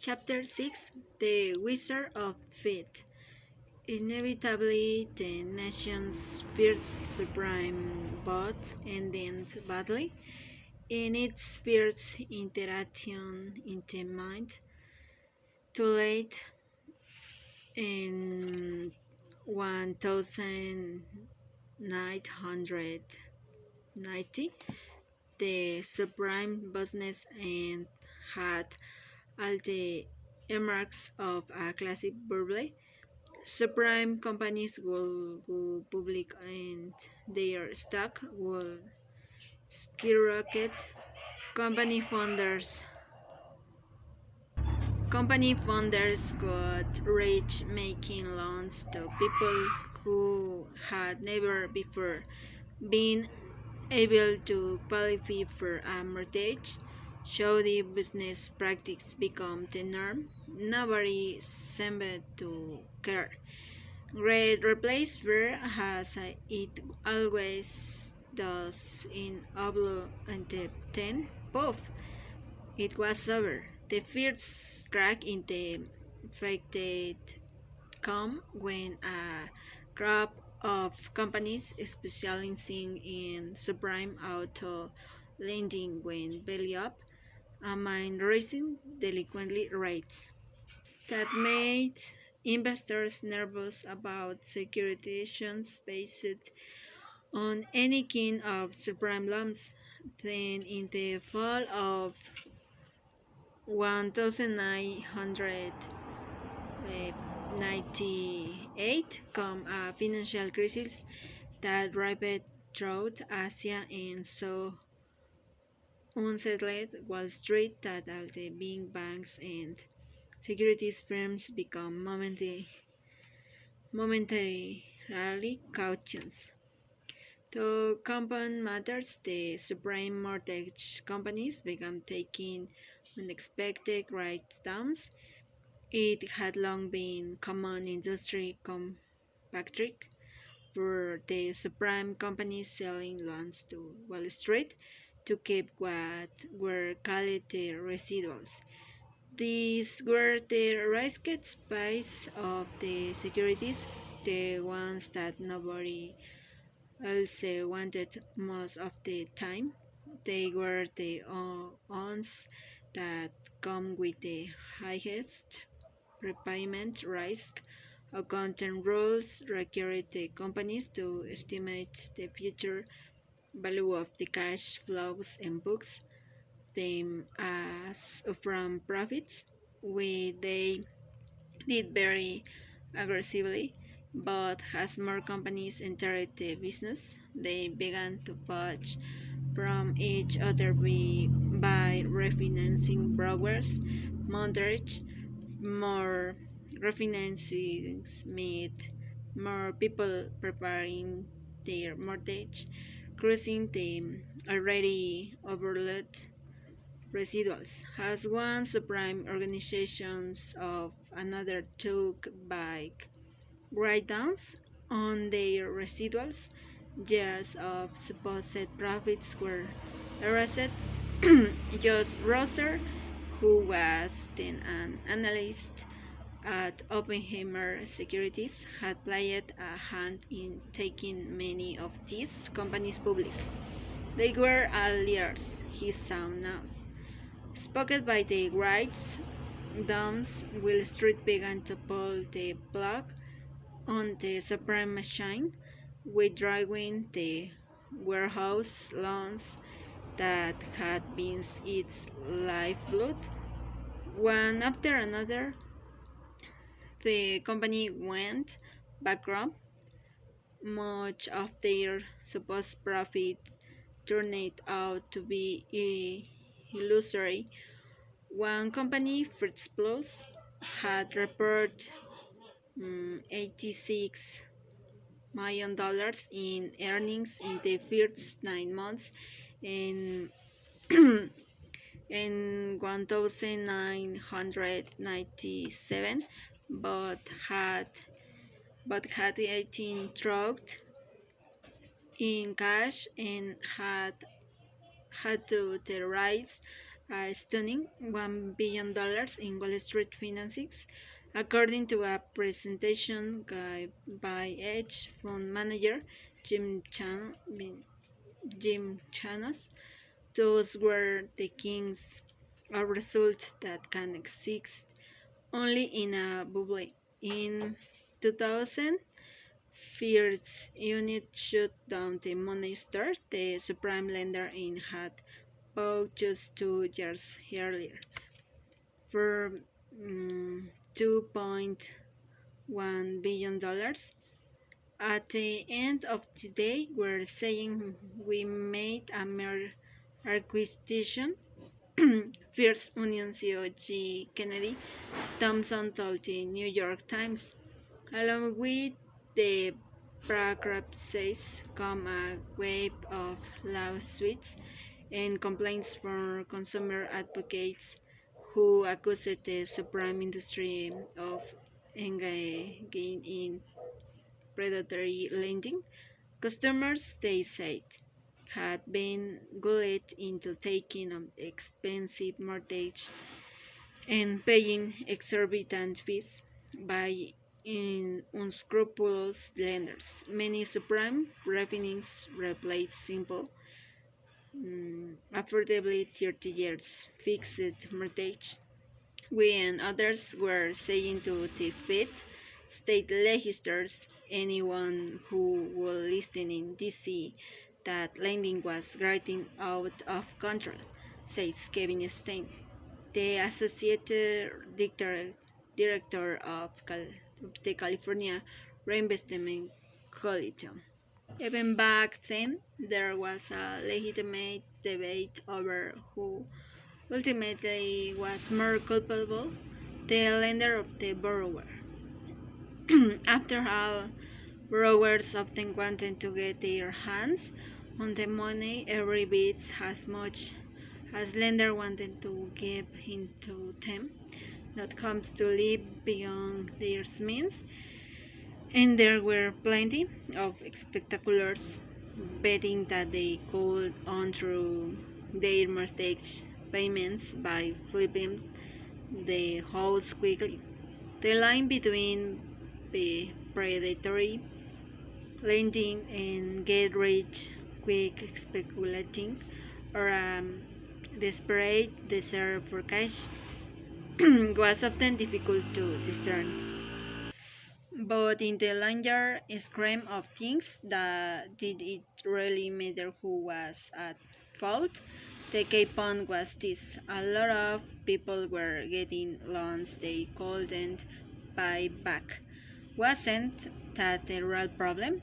Chapter 6. The Wizard of Fate. Inevitably, the nation's first supreme bout ended badly, in its first interaction in the mind. Too late in 1990, the supreme business and had all the earmarks of a classic bubble. Subprime companies will go public and their stock will skyrocket. Company founders Company founders got rich making loans to people who had never before been able to qualify for a mortgage. Showy business practice become the norm. Nobody seemed to care. Great replaced were as it always does in Oblo and the 10. Poof! It was over. The first crack in the facade come when a crop of companies specializing in subprime auto lending went belly up, amid rising delinquency rates. That made investors nervous about securitizations based on any kind of subprime loans. Then, in the fall of 1998, come a financial crisis that ripped throughout Asia and so unsettled Wall Street that all the big banks and securities firms become momentarily cautious. To compound matters, the subprime mortgage companies began taking unexpected write-downs. It had long been common industry practice for the subprime companies selling loans to Wall Street to keep what were called the residuals. These were the risked spies of the securities, the ones that nobody else wanted most of the time. They were the ones that come with the highest repayment risk. Accounting rules require the companies to estimate the future value of the cash flows and books them as from profits. They did very aggressively, but as more companies entered the business, they began to poach from each other by refinancing brokers, mortgage, more refinancings meet more people preparing their mortgage, cruising the already overloaded residuals. As one subprime organizations of another took back write-downs on their residuals, years of supposed profits were erased. Josh Rosser, who was then an analyst at Oppenheimer Securities, had played a hand in taking many of these companies public. They were all leaders, he saw now. Spooked by the writes downs, Wall Street began to pull the plug on the subprime machine, withdrawing the warehouse loans that had been its lifeblood. One after another, the company went bankrupt. Much of their supposed profit turned out to be illusory. One company, Fritz Plus, had reported $86 million in earnings in the first 9 months, and in 1997, but had 18 trapped in cash and had to terrorize a stunning $1 billion in Wall Street finances, according to a presentation by hedge fund manager Jim, Chan- Jim Chanos. Those were the kings, a result that can exist only in a bubble. In 2000, First unit shut down the money store the supreme lender in had bought just 2 years earlier for $2.1 billion. At the end of the day, we're saying we made a mere acquisition. First Union CEO G. Kennedy Thompson told the New York Times. Along with the bankruptcies come a wave of lawsuits and complaints from consumer advocates who accused the supreme industry of engaging in predatory lending. Customers, they said, had been gulled into taking an expensive mortgage and paying exorbitant fees by unscrupulous lenders. Many subprime refinings replaced simple, affordably 30 years fixed mortgage. We and others were saying to defeat state legislators, anyone who will listen in DC, that lending was getting out of control, says Kevin Stein, the associate director of the California Reinvestment Coalition. Even back then, there was a legitimate debate over who ultimately was more culpable, the lender or the borrower. After all, borrowers often wanted to get their hands on the money every bit as much as lender wanted to give into them. That comes to live beyond their means, and there were plenty of spectaculars betting that they could undo their mistake payments by flipping the house quickly. The line between the predatory lending and get rich quick speculating or desperate desire for cash was often difficult to discern. But in the larger scheme of things, did it really matter who was at fault? The key point was this: a lot of people were getting loans they couldn't pay back. Wasn't that the real problem?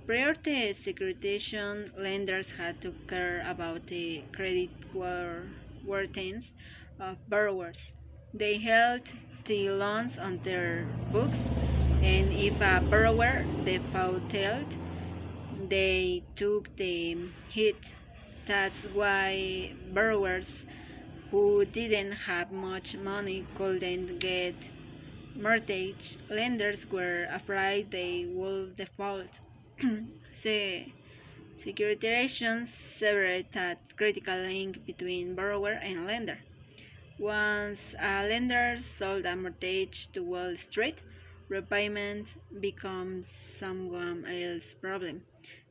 Prior to securitization, lenders had to care about the credit worthiness of borrowers. They held the loans on their books, and if a borrower defaulted, they took the hit. That's why borrowers who didn't have much money couldn't get mortgage. Lenders were afraid they would default. Se- Securitizations severed that critical link between borrower and lender. Once a lender sold a mortgage to Wall Street, repayment becomes someone else's problem.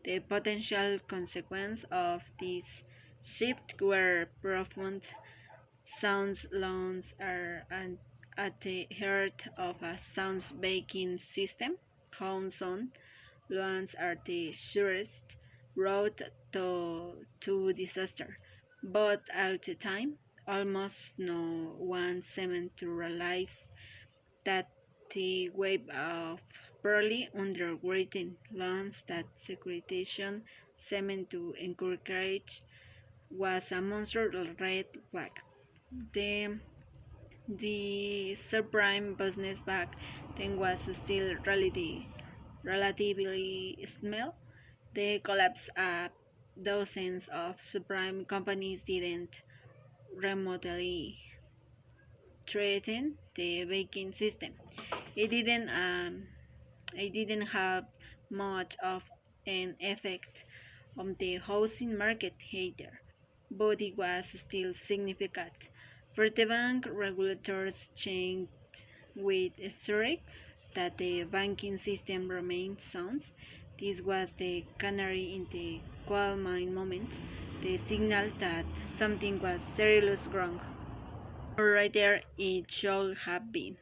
The potential consequences of this shift were profound. Sound loans are at the heart of a sound banking system. Home sound loans are the surest road to disaster, but at the time, almost no one seemed to realize that the wave of poorly underwritten loans that securitization seemed to encourage was a monster red flag. The, the subprime business back then was still relatively small. The collapse of dozens of subprime companies didn't remotely threaten the banking system. It didn't um, it didn't have much of an effect on the housing market either. but it was still significant. For the bank, regulators changed with Zurich that the banking system remained sound. This was the canary in the coal mine moment, the signal that something was seriously wrong. Or rather, it should have been.